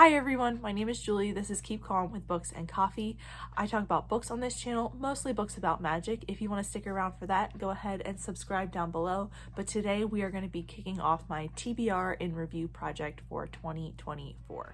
Hi everyone, my name is Julie. This is Keep Calm with Books and Coffee. I talk about books on this channel, mostly books about magic. If you want to stick around for that, go ahead and subscribe down below. But today we are going to be kicking off my TBR in review project for 2024.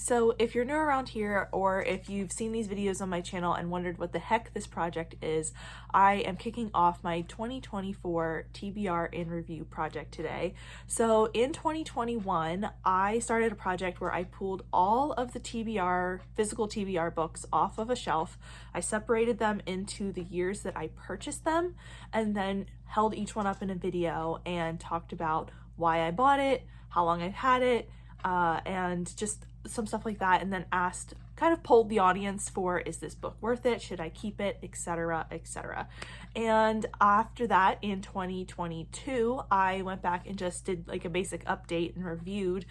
So if you're new around here, or if you've seen these videos on my channel and wondered what the heck this project is, I am kicking off my 2024 TBR in review project today. So in 2021, I started a project where I pulled all of the physical TBR books off of a shelf. I separated them into the years that I purchased them, and then held each one up in a video and talked about why I bought it, how long I've had it, and just some stuff like that, and then polled the audience for, is this book worth it? Should I keep it? Etc, etc. And after that, in 2022, I went back and just did like a basic update and reviewed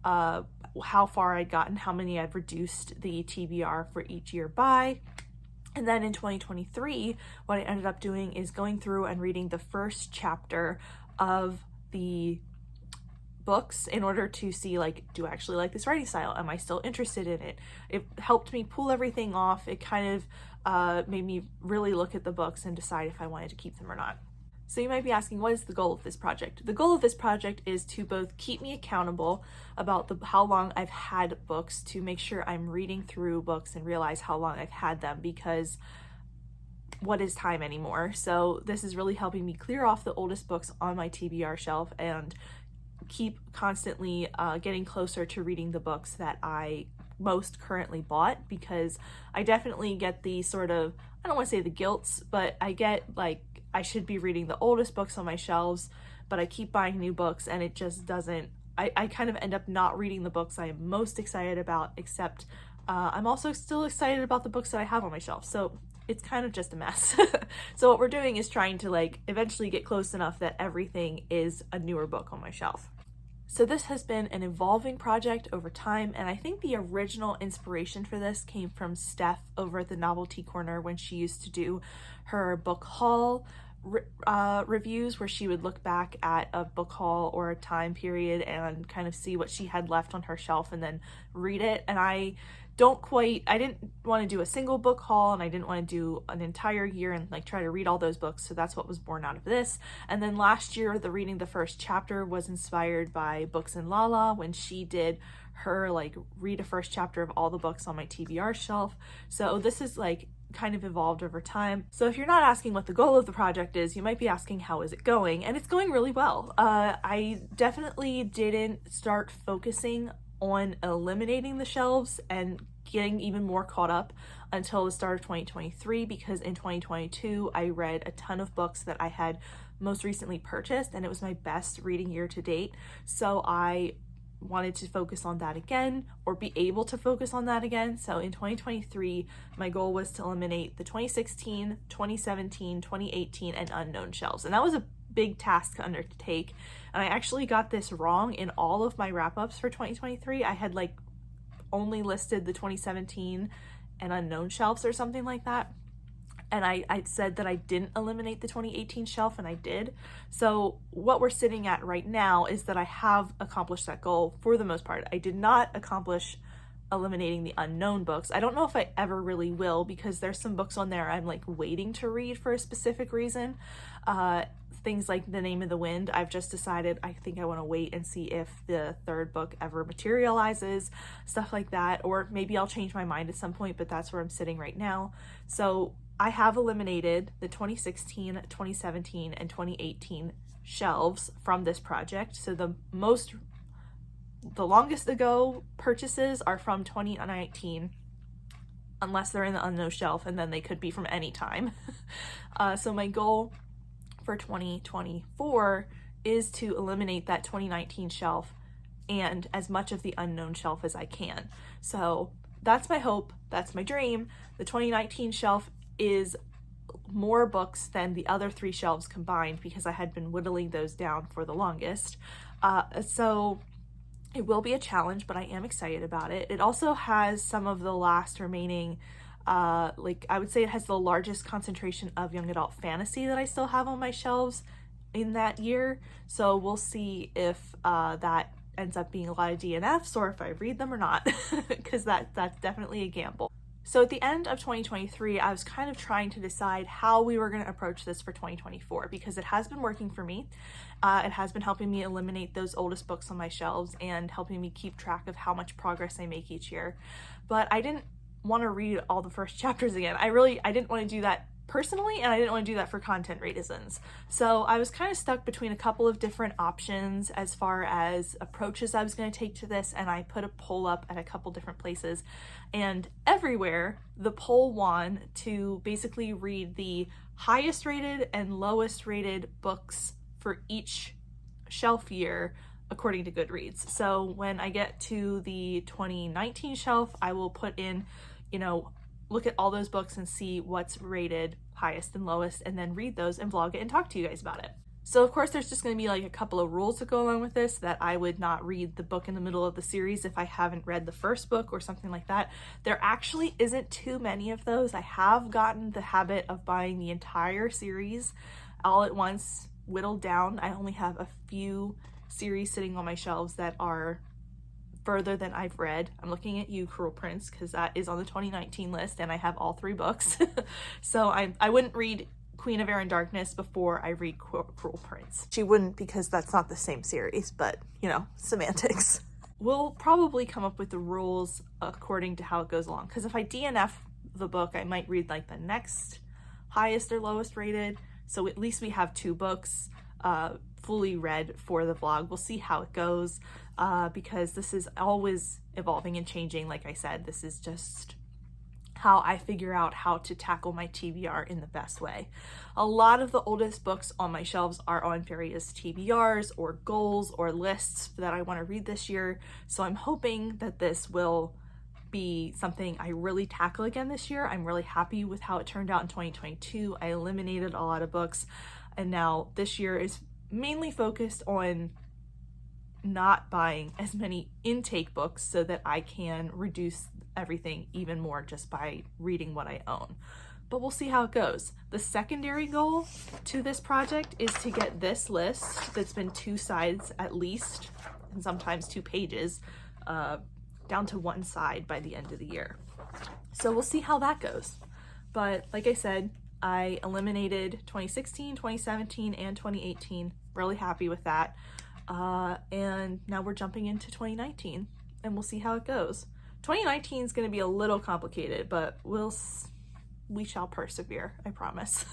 how far I'd gotten, how many I'd reduced the TBR for each year by. And then in 2023, what I ended up doing is going through and reading the first chapter of the books in order to see, like, do I actually like this writing style? Am I still interested in it? It helped me pull everything off. It kind of made me really look at the books and decide if I wanted to keep them or not. So you might be asking, what is the goal of this project? The goal of this project is to both keep me accountable about how long I've had books, to make sure I'm reading through books and realize how long I've had them, because what is time anymore? So this is really helping me clear off the oldest books on my TBR shelf and keep constantly getting closer to reading the books that I most currently bought, because I definitely get the sort of, I don't want to say the guilts, but I get like I should be reading the oldest books on my shelves, but I keep buying new books and it just doesn't, I kind of end up not reading the books I am most excited about, except I'm also still excited about the books that I have on my shelf. So it's kind of just a mess. So what we're doing is trying to like eventually get close enough that everything is a newer book on my shelf. So this has been an evolving project over time, and I think the original inspiration for this came from Steph over at the Novelty Corner when she used to do her book haul reviews, where she would look back at a book haul or a time period and kind of see what she had left on her shelf and then read it. And I didn't want to do a single book haul, and I didn't want to do an entire year and like try to read all those books. So that's what was born out of this. And then last year, reading the first chapter was inspired by Books and Lala, when she did her like read a first chapter of all the books on my TBR shelf. So this is like kind of evolved over time. So if you're not asking what the goal of the project is, you might be asking, how is it going? And it's going really well. I definitely didn't start focusing on eliminating the shelves and getting even more caught up until the start of 2023, because in 2022 I read a ton of books that I had most recently purchased, and it was my best reading year to date. So I wanted to focus on that again, or be able to focus on that again. So in 2023, my goal was to eliminate the 2016, 2017, 2018, and unknown shelves. And that was a big task to undertake. And I actually got this wrong in all of my wrap-ups for 2023. I had like only listed the 2017 and unknown shelves or something like that. And I said that I didn't eliminate the 2018 shelf, and I did. So what we're sitting at right now is that I have accomplished that goal for the most part. I did not accomplish eliminating the unknown books. I don't know if I ever really will, because there's some books on there I'm like waiting to read for a specific reason. Things like The Name of the Wind, I've just decided I think I want to wait and see if the third book ever materializes, stuff like that. Or maybe I'll change my mind at some point, but that's where I'm sitting right now. So I have eliminated the 2016, 2017, and 2018 shelves from this project. So the longest ago purchases are from 2019, unless they're in the unknown shelf, and then they could be from any time. So my goal for 2024 is to eliminate that 2019 shelf and as much of the unknown shelf as I can. So that's my hope, that's my dream. The 2019 shelf is more books than the other three shelves combined, because I had been whittling those down for the longest. So it will be a challenge, but I am excited about it. It also has some of the last remaining like I would say it has the largest concentration of young adult fantasy that I still have on my shelves, in that year. So we'll see if that ends up being a lot of DNFs or if I read them or not, because that's definitely a gamble. So at the end of 2023, I was kind of trying to decide how we were going to approach this for 2024, because it has been working for me. It has been helping me eliminate those oldest books on my shelves and helping me keep track of how much progress I make each year. But I didn't want to read all the first chapters again. I didn't want to do that personally, and I didn't want to do that for content reasons. So I was kind of stuck between a couple of different options as far as approaches I was going to take to this, and I put a poll up at a couple different places, and everywhere the poll won to basically read the highest rated and lowest rated books for each shelf year according to Goodreads. So when I get to the 2019 shelf, I will put in, look at all those books and see what's rated highest and lowest, and then read those and vlog it and talk to you guys about it. So of course there's just going to be like a couple of rules to go along with this, that I would not read the book in the middle of the series if I haven't read the first book or something like that. There actually isn't too many of those. I have gotten the habit of buying the entire series all at once, whittled down. I only have a few series sitting on my shelves that are further than I've read. I'm looking at you, Cruel Prince, because that is on the 2019 list and I have all 3 books. So I wouldn't read Queen of Air and Darkness before I read Cruel Prince. She wouldn't, because that's not the same series, but semantics. We'll probably come up with the rules according to how it goes along, because if I DNF the book, I might read like the next highest or lowest rated. So at least we have 2 books fully read for the vlog. We'll see how it goes, because this is always evolving and changing. Like I said, this is just how I figure out how to tackle my TBR in the best way. A lot of the oldest books on my shelves are on various TBRs or goals or lists that I want to read this year. So I'm hoping that this will be something I really tackle again this year. I'm really happy with how it turned out in 2022. I eliminated a lot of books, and now this year is mainly focused on not buying as many intake books so that I can reduce everything even more just by reading what I own. But we'll see how it goes. The secondary goal to this project is to get this list that's been 2 sides at least, and sometimes 2 pages, down to 1 side by the end of the year. So we'll see how that goes. But like I said, I eliminated 2016, 2017, and 2018. Really happy with that. And now we're jumping into 2019, and we'll see how it goes. 2019 is going to be a little complicated, but we shall persevere, I promise.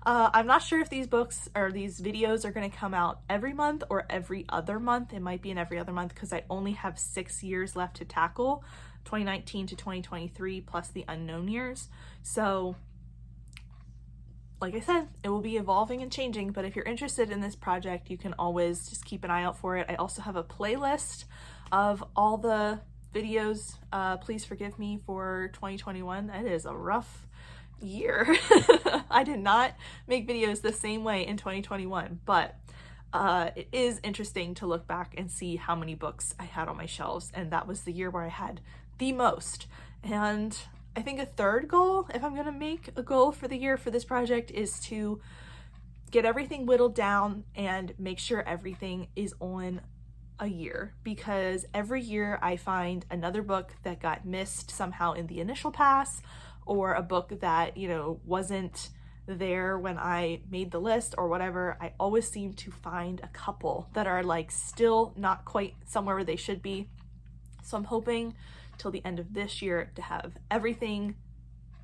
I'm not sure if these books or these videos are going to come out every month or every other month. It might be in every other month, because I only have 6 years left to tackle, 2019 to 2023 plus the unknown years. So like I said, it will be evolving and changing, but if you're interested in this project, you can always just keep an eye out for it. I also have a playlist of all the videos. Please forgive me for 2021. It is a rough year. I did not make videos the same way in 2021, but it is interesting to look back and see how many books I had on my shelves, and that was the year where I had the most. And I think a third goal, if I'm going to make a goal for the year for this project, is to get everything whittled down and make sure everything is on a year, because every year I find another book that got missed somehow in the initial pass, or a book that, wasn't there when I made the list or whatever. I always seem to find a couple that are like still not quite somewhere where they should be. So I'm hoping till the end of this year to have everything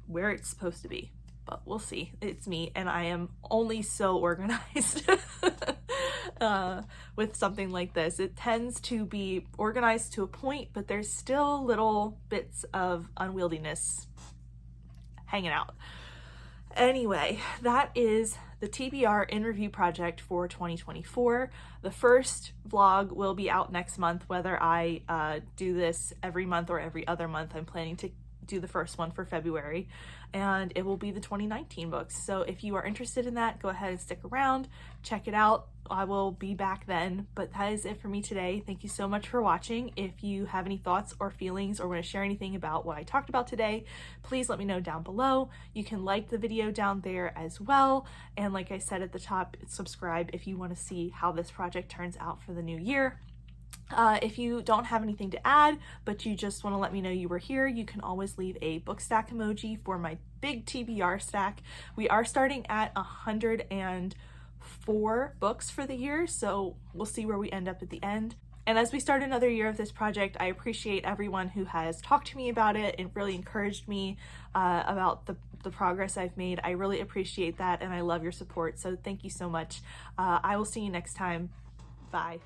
where it's supposed to be, but we'll see. It's me, and I am only so organized with something like this. It tends to be organized to a point, but there's still little bits of unwieldiness hanging out. Anyway, that is the TBR in review project for 2024. The first vlog will be out next month. Whether I do this every month or every other month, I'm planning to do the first one for February, and it will be the 2019 books. So if you are interested in that, go ahead and stick around, check it out. I will be back then, but that is it for me today. Thank you so much for watching. If you have any thoughts or feelings or want to share anything about what I talked about today, please let me know down below. You can like the video down there as well. And like I said at the top, subscribe if you want to see how this project turns out for the new year. If you don't have anything to add, but you just want to let me know you were here, you can always leave a book stack emoji for my big TBR stack. We are starting at 104 books for the year, so we'll see where we end up at the end. And as we start another year of this project, I appreciate everyone who has talked to me about it and really encouraged me about the progress I've made. I really appreciate that, and I love your support, so thank you so much. I will see you next time. Bye.